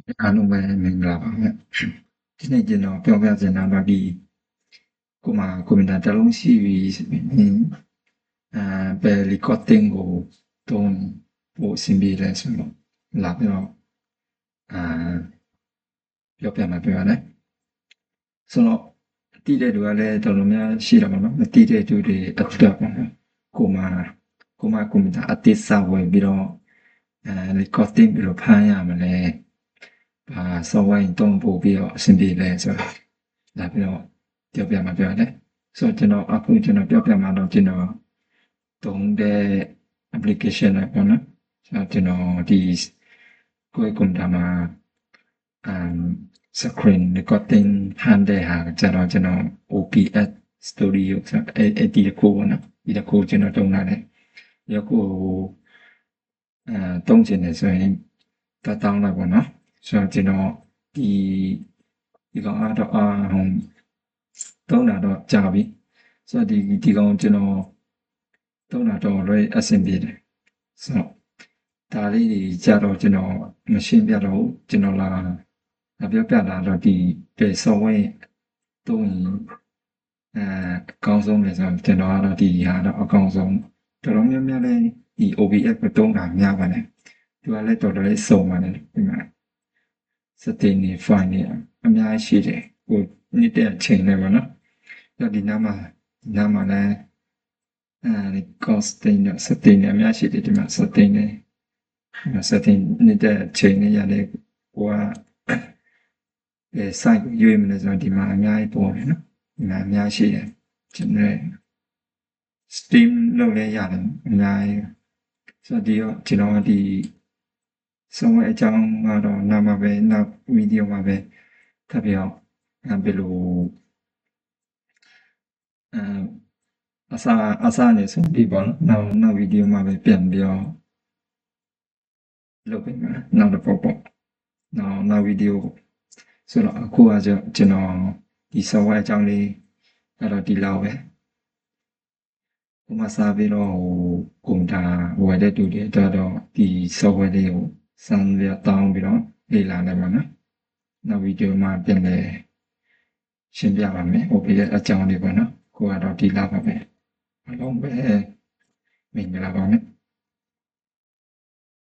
အားလုံးပဲမင်္ဂလာပါခင်ဗျဒီနေ့ကျွန်တော်ပြောပြချင်တာကကိုမှကွန်ပျူတာတစ်လုံးရှိပြီဆိုရင်ဘယ် recording ကိုတုံးဖို့အဆင်ပြေလဲဆိုတော့လာပြီးတော့အာပြောပြမှာပြောရတယ်ဆိုတော့တည်တဲ့သူကလည်းတော်တော်များရှိတာပေါ့နော်မတည်တဲ့သူတွေအတွက်ပေါ့နော်ကိုမှကွန်ပျူတာအသစ်စဝယ်ပြီးတော့recording ပြီးတော့ဖမ်းရမလဲsoftware တုံးပို့ပြီးတော့အဆင်ပြေလဲဆိုတော့လာပြီးတော့ပြောပြမှာပြောရတယ်ဆိုတော့ကျွန်တော်ပြောပြမှာတော့ကျွန်တော်သုံးတဲ့ application တွေပေါ့နော်ဆိုတော့ကျွန်တော်ကိုယ့်ကွန်ပျူတာမှာscreen recording ဖမ်းတဲ့ဟာကျတော့ကျွန်တော် OBS Studio ဆိုတော့ဒီတစ်ခုပေါ့နော်ဒီတစ်ခုကျွန်တော်တုံးလာတယ်ဒီတစ်ခုတုံးချင်တယ်ဆိုရင်တောင်းလိုက်ပေါ့နော်ဆိုတော့ကျွန်တော်ဒီကောင်တော့တုံးတာတော့ကြာပြီဆိုတော့ဒီကောင်ကျွန်တော်တုံးတာတော့လည်းအဆင်ပြေတယ်ဆိုတော့ဒါလေးတွေကြတော့ကျွန်တော်မရှင်းပြတော့ဘူးကျွန်တော်လာပြောပြတာတော့ဒီဘယ် software တုံးရင်အကောင်းဆုံးလဲဆိုတော့ကျွန်တော်ကတော့ဒီဟာတော့အကောင်းဆုံးတော်တော်များများလဲဒီ OBS ကိုတုံးတာများပါတယ်သူကလည်းတော်တော်လေးစုံပါတယ်ဒီမှာsetting တွေ file တွေအများကြီးရှိတယ်ဟိုနေ့တဲ့အချိန်နဲ့ပေါ့နော်တော့ဒီနားမှာလည်းsetting တွေအများရှိတယ်ဒီမှာ setting နေတဲ့ချိန်နဲ့ရတယ်ဟိုကsite ရွေးမလဲဆိုတော့ဒီမှာအများကြီးပေါ်တယ်နော်ဒီမှာအများရှိတယ်ကျွန်တော် Steam လုပ်လဲရတယ်အများကြီးဆိုတော့ကျွန်တော်ဒီဆုံးအကြောင်းကတော့နောက်ဗီဒီယိုမှာပဲထပ်ပြောဘယ်လိုအစားနေဆိုဒီပေါ့နော်နောက်ဗီဒီယိုမှာပဲပြန်ပြောလုပ်ပေးမယ်နောက်တစ်ပုတ်ပေါ့နောက်ဗီဒီယိုဆိုတော့အခုကကျွန်တော်ဒီ software အကြောင်းလေးကတော့ဒီလောက်ပဲဟိုမှာစားပြီးတော့ကွန်ပျူတာဝယ်တဲ့သူတွေအတွက်တော့ဒီ software လေးကိုစမ်းပြီးတောင်းပြီးတော့လေ့လာနိုင်ပါနော်နောက်ဗီဒီယိုမှာပြန်လည်ရှင်းပြပါမယ်ဟိုပြတဲ့အကြောင်းလေးပေါ့နော်ကိုကတော့ဒီလောက်ပါပဲအားလုံးပဲမင်္ဂလာပါမယ်